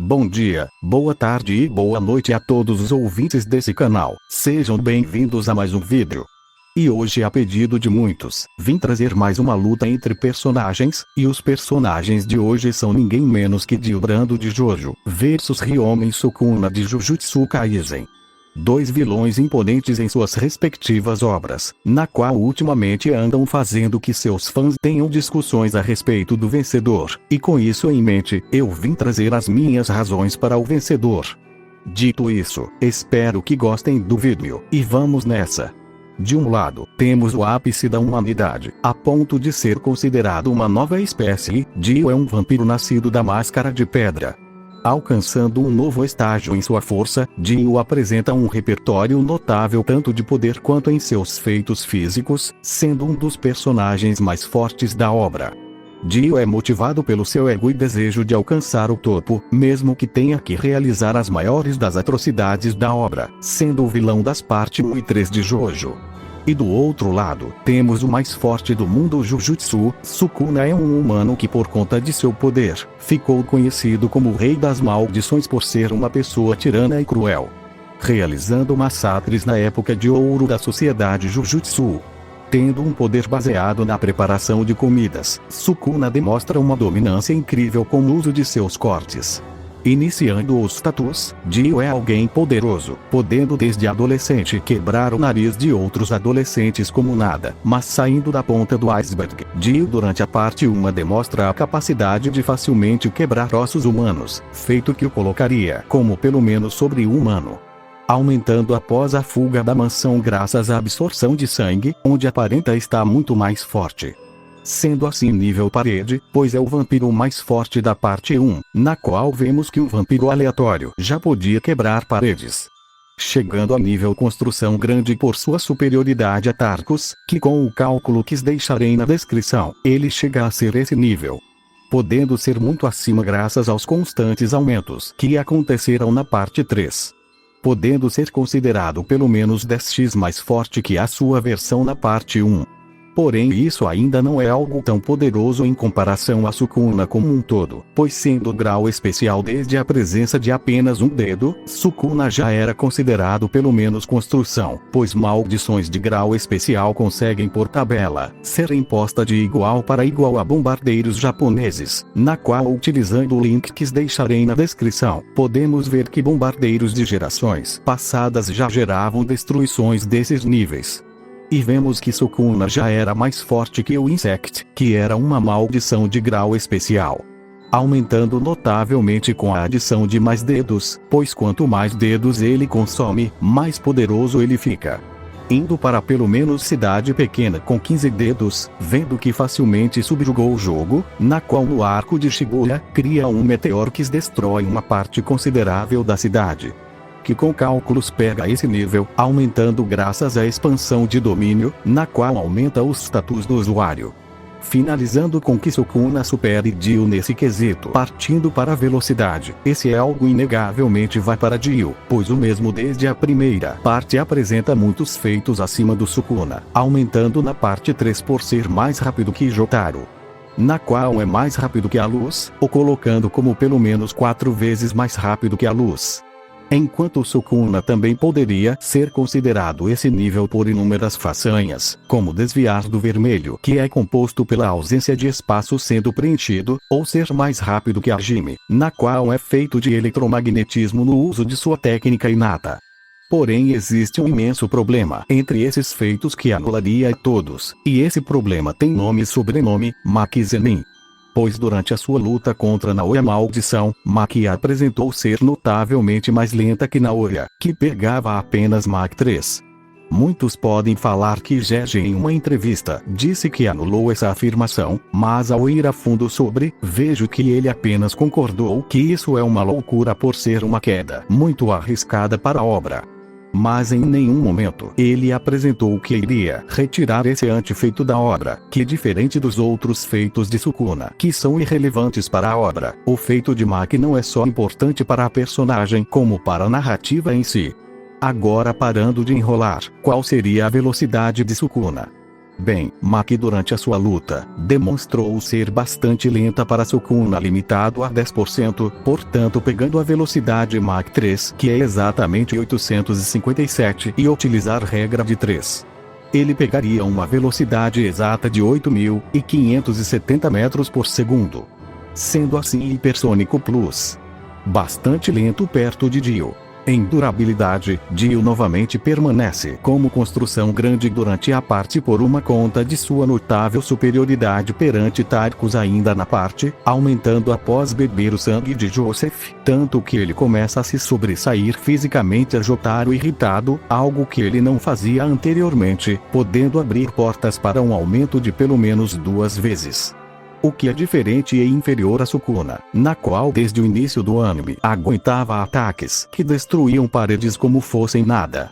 Bom dia, boa tarde e boa noite a todos os ouvintes desse canal. Sejam bem-vindos a mais um vídeo. E hoje, a pedido de muitos, vim trazer mais uma luta entre personagens, e os personagens de hoje são ninguém menos que Dio Brando de Jojo versus Ryomen Sukuna de Jujutsu Kaisen. Dois vilões imponentes em suas respectivas obras, na qual ultimamente andam fazendo que seus fãs tenham discussões a respeito do vencedor, e com isso em mente, eu vim trazer as minhas razões para o vencedor. Dito isso, espero que gostem do vídeo, e vamos nessa. De um lado, temos o ápice da humanidade, a ponto de ser considerado uma nova espécie. Dio é um vampiro nascido da máscara de pedra. Alcançando um novo estágio em sua força, Dio apresenta um repertório notável tanto de poder quanto em seus feitos físicos, sendo um dos personagens mais fortes da obra. Dio é motivado pelo seu ego e desejo de alcançar o topo, mesmo que tenha que realizar as maiores das atrocidades da obra, sendo o vilão das partes 1 e 3 de Jojo. E do outro lado, temos o mais forte do mundo Jujutsu. Sukuna é um humano que, por conta de seu poder, ficou conhecido como o Rei das Maldições por ser uma pessoa tirana e cruel, realizando massacres na época de ouro da sociedade Jujutsu. Tendo um poder baseado na preparação de comidas, Sukuna demonstra uma dominância incrível com o uso de seus cortes. Iniciando os tatus, Dio é alguém poderoso, podendo desde adolescente quebrar o nariz de outros adolescentes como nada, mas saindo da ponta do iceberg. Dio durante a parte 1 demonstra a capacidade de facilmente quebrar ossos humanos, feito que o colocaria como pelo menos sobre-humano. Aumentando após a fuga da mansão graças à absorção de sangue, onde aparenta estar muito mais forte. Sendo assim nível parede, pois é o vampiro mais forte da parte 1, na qual vemos que um vampiro aleatório já podia quebrar paredes. Chegando a nível construção grande por sua superioridade a Tarkus, que com o cálculo que deixarei na descrição, ele chega a ser esse nível. Podendo ser muito acima graças aos constantes aumentos que aconteceram na parte 3. Podendo ser considerado pelo menos 10x mais forte que a sua versão na parte 1. Porém isso ainda não é algo tão poderoso em comparação a Sukuna como um todo, pois sendo grau especial desde a presença de apenas um dedo, Sukuna já era considerado pelo menos construção, pois maldições de grau especial conseguem por tabela, ser imposta de igual para igual a bombardeiros japoneses, na qual utilizando o link que deixarei na descrição, podemos ver que bombardeiros de gerações passadas já geravam destruições desses níveis. E vemos que Sukuna já era mais forte que o Insect, que era uma maldição de grau especial. Aumentando notavelmente com a adição de mais dedos, pois quanto mais dedos ele consome, mais poderoso ele fica. Indo para pelo menos cidade pequena com 15 dedos, vendo que facilmente subjugou o jogo, na qual no arco de Shibuya, cria um meteoro que destrói uma parte considerável da cidade. Que com cálculos pega esse nível, aumentando graças à expansão de domínio, na qual aumenta os status do usuário. Finalizando com que Sukuna supere Dio nesse quesito. Partindo para a velocidade, esse é algo inegavelmente vai para Dio, pois o mesmo desde a primeira parte apresenta muitos feitos acima do Sukuna, aumentando na parte 3 por ser mais rápido que Jotaro, na qual é mais rápido que a luz, o colocando como pelo menos 4 vezes mais rápido que a luz. Enquanto Sukuna também poderia ser considerado esse nível por inúmeras façanhas, como desviar do vermelho, que é composto pela ausência de espaço sendo preenchido, ou ser mais rápido que a Hajime, na qual é feito de eletromagnetismo no uso de sua técnica inata. Porém existe um imenso problema entre esses feitos que anularia todos, e esse problema tem nome e sobrenome, Maki Zenin. Pois durante a sua luta contra Naoya Maldição, Maki apresentou ser notavelmente mais lenta que Naoya, que pegava apenas Mach 3. Muitos podem falar que Gege em uma entrevista disse que anulou essa afirmação, mas ao ir a fundo sobre, vejo que ele apenas concordou que isso é uma loucura por ser uma queda muito arriscada para a obra. Mas em nenhum momento ele apresentou que iria retirar esse antefeito da obra, que diferente dos outros feitos de Sukuna, que são irrelevantes para a obra, o feito de Maki não é só importante para a personagem como para a narrativa em si. Agora parando de enrolar, qual seria a velocidade de Sukuna? Bem, Maki durante a sua luta, demonstrou ser bastante lenta para Sukuna limitado a 10%, portanto pegando a velocidade Mach 3, que é exatamente 857, e utilizar regra de 3. Ele pegaria uma velocidade exata de 8.570 metros por segundo. Sendo assim hipersônico plus. Bastante lento perto de Dio. Em durabilidade, Dio novamente permanece como construção grande durante a parte por uma conta de sua notável superioridade perante Tarkus ainda na parte, aumentando após beber o sangue de Joseph, tanto que ele começa a se sobressair fisicamente a Jotaro irritado, algo que ele não fazia anteriormente, podendo abrir portas para um aumento de pelo menos 2 vezes. O que é diferente e inferior a Sukuna, na qual desde o início do anime aguentava ataques que destruíam paredes como fossem nada.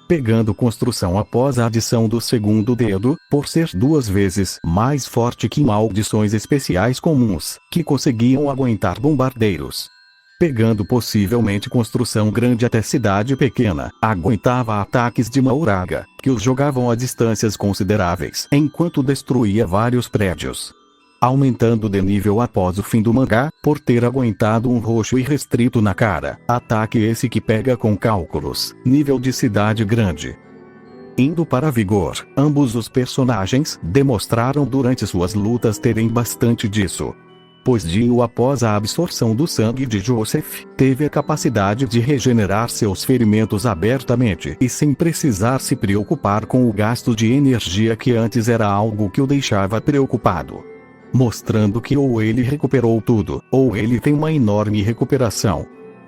Pegando construção após a adição do segundo dedo, por ser 2 vezes mais forte que maldições especiais comuns, que conseguiam aguentar bombardeiros. Pegando possivelmente construção grande até cidade pequena, aguentava ataques de Mauraga, que os jogavam a distâncias consideráveis enquanto destruía vários prédios. Aumentando de nível após o fim do mangá, por ter aguentado um roxo irrestrito na cara, ataque esse que pega com cálculos, nível de cidade grande. Indo para vigor, ambos os personagens demonstraram durante suas lutas terem bastante disso. Pois Dio após a absorção do sangue de Joseph, teve a capacidade de regenerar seus ferimentos abertamente e sem precisar se preocupar com o gasto de energia que antes era algo que o deixava preocupado. Mostrando que ou ele recuperou tudo, ou ele tem uma enorme recuperação.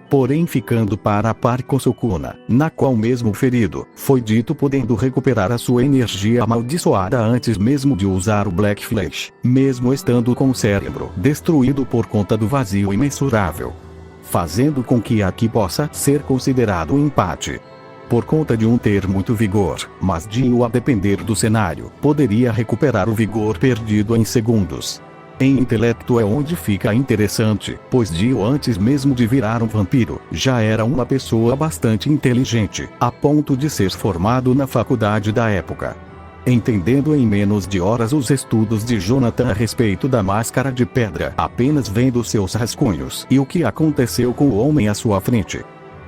Porém ficando para a par com Sukuna, na qual mesmo ferido, foi dito podendo recuperar a sua energia amaldiçoada antes mesmo de usar o Black Flash, mesmo estando com o cérebro destruído por conta do vazio imensurável. Fazendo com que aqui possa ser considerado um empate. Por conta de um ter muito vigor, mas Dio a depender do cenário, poderia recuperar o vigor perdido em segundos. Em intelecto é onde fica interessante, pois Dio antes mesmo de virar um vampiro, já era uma pessoa bastante inteligente, a ponto de ser formado na faculdade da época. Entendendo em menos de horas os estudos de Jonathan a respeito da máscara de pedra, apenas vendo seus rascunhos e o que aconteceu com o homem à sua frente.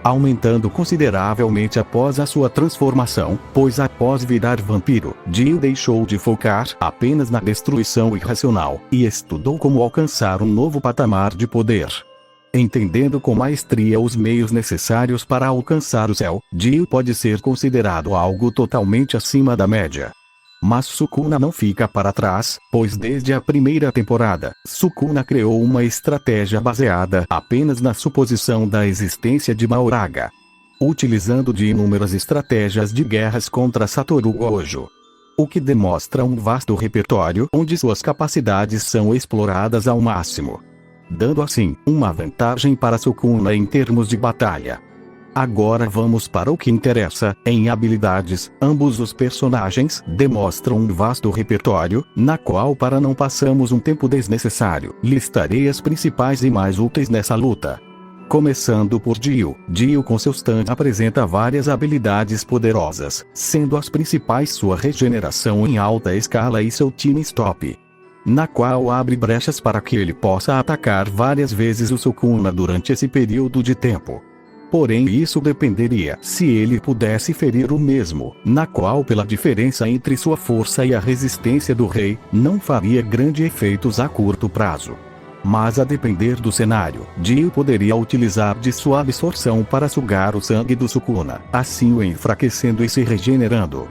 Aumentando consideravelmente após a sua transformação, pois após virar vampiro, Dio deixou de focar apenas na destruição irracional, e estudou como alcançar um novo patamar de poder. Entendendo com maestria os meios necessários para alcançar o céu, Dio pode ser considerado algo totalmente acima da média. Mas Sukuna não fica para trás, pois desde a primeira temporada, Sukuna criou uma estratégia baseada apenas na suposição da existência de Mauraga. Utilizando de inúmeras estratégias de guerras contra Satoru Gojo. O que demonstra um vasto repertório onde suas capacidades são exploradas ao máximo. Dando assim, uma vantagem para Sukuna em termos de batalha. Agora vamos para o que interessa, em habilidades, ambos os personagens demonstram um vasto repertório, na qual para não passarmos um tempo desnecessário, listarei as principais e mais úteis nessa luta. Começando por Dio. Dio com seu stand apresenta várias habilidades poderosas, sendo as principais sua regeneração em alta escala e seu time stop. Na qual abre brechas para que ele possa atacar várias vezes o Sukuna durante esse período de tempo. Porém isso dependeria se ele pudesse ferir o mesmo, na qual pela diferença entre sua força e a resistência do rei, não faria grandes efeitos a curto prazo. Mas a depender do cenário, Dio poderia utilizar de sua absorção para sugar o sangue do Sukuna, assim o enfraquecendo e se regenerando.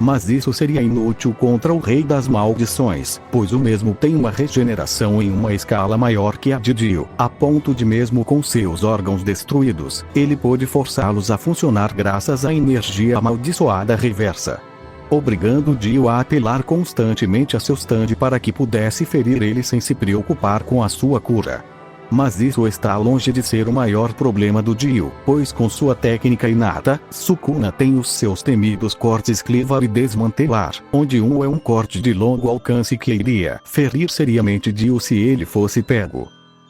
Mas isso seria inútil contra o Rei das Maldições, pois o mesmo tem uma regeneração em uma escala maior que a de Dio, a ponto de mesmo com seus órgãos destruídos, ele pôde forçá-los a funcionar graças à energia amaldiçoada reversa. Obrigando Dio a apelar constantemente a seu stand para que pudesse ferir ele sem se preocupar com a sua cura. Mas isso está longe de ser o maior problema do Dio, pois com sua técnica inata, Sukuna tem os seus temidos cortes clivar e desmantelar, onde um é um corte de longo alcance que iria ferir seriamente Dio se ele fosse pego.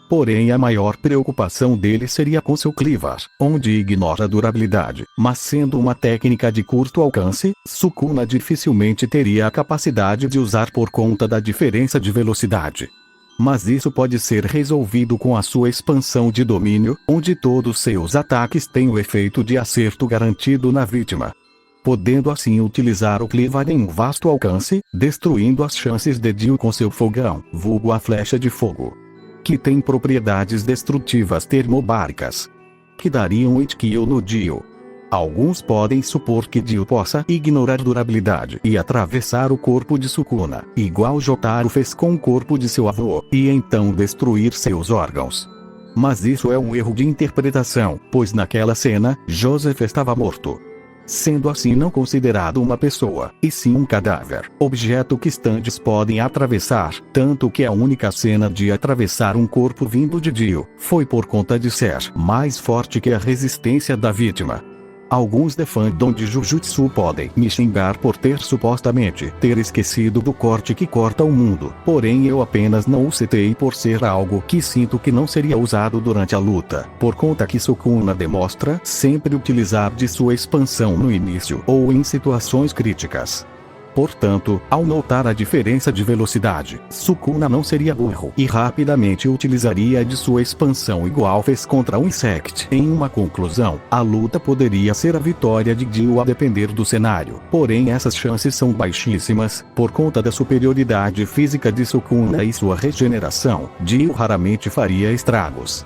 Porém a maior preocupação dele seria com seu cleaver, onde ignora a durabilidade, mas sendo uma técnica de curto alcance, Sukuna dificilmente teria a capacidade de usar por conta da diferença de velocidade. Mas isso pode ser resolvido com a sua expansão de domínio, onde todos seus ataques têm o efeito de acerto garantido na vítima, podendo assim utilizar o cleaver em um vasto alcance, destruindo as chances de Dio com seu fogão, vulgo a flecha de fogo, que tem propriedades destrutivas termobáricas, que dariam hit kill no Dio. Alguns podem supor que Dio possa ignorar durabilidade e atravessar o corpo de Sukuna, igual Jotaro fez com o corpo de seu avô, e então destruir seus órgãos. Mas isso é um erro de interpretação, pois naquela cena, Joseph estava morto, sendo assim não considerado uma pessoa, e sim um cadáver, objeto que estantes podem atravessar, tanto que a única cena de atravessar um corpo vindo de Dio, foi por conta de ser mais forte que a resistência da vítima. Alguns de fandom de Jujutsu podem me xingar por supostamente ter esquecido do corte que corta o mundo, porém eu apenas não o citei por ser algo que sinto que não seria usado durante a luta, por conta que Sukuna demonstra sempre utilizar de sua expansão no início ou em situações críticas. Portanto, ao notar a diferença de velocidade, Sukuna não seria burro e rapidamente utilizaria de sua expansão igual fez contra o Insect. Em uma conclusão, a luta poderia ser a vitória de Dio a depender do cenário, porém essas chances são baixíssimas, por conta da superioridade física de Sukuna e sua regeneração. Dio raramente faria estragos,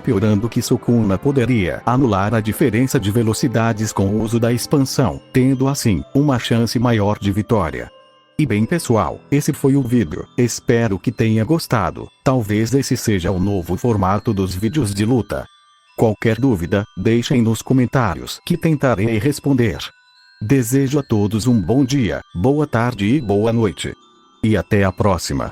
piorando que Sukuna poderia anular a diferença de velocidades com o uso da expansão, tendo assim, uma chance maior de vitória. E bem pessoal, esse foi o vídeo, espero que tenha gostado, talvez esse seja o novo formato dos vídeos de luta. Qualquer dúvida, deixem nos comentários que tentarei responder. Desejo a todos um bom dia, boa tarde e boa noite. E até a próxima.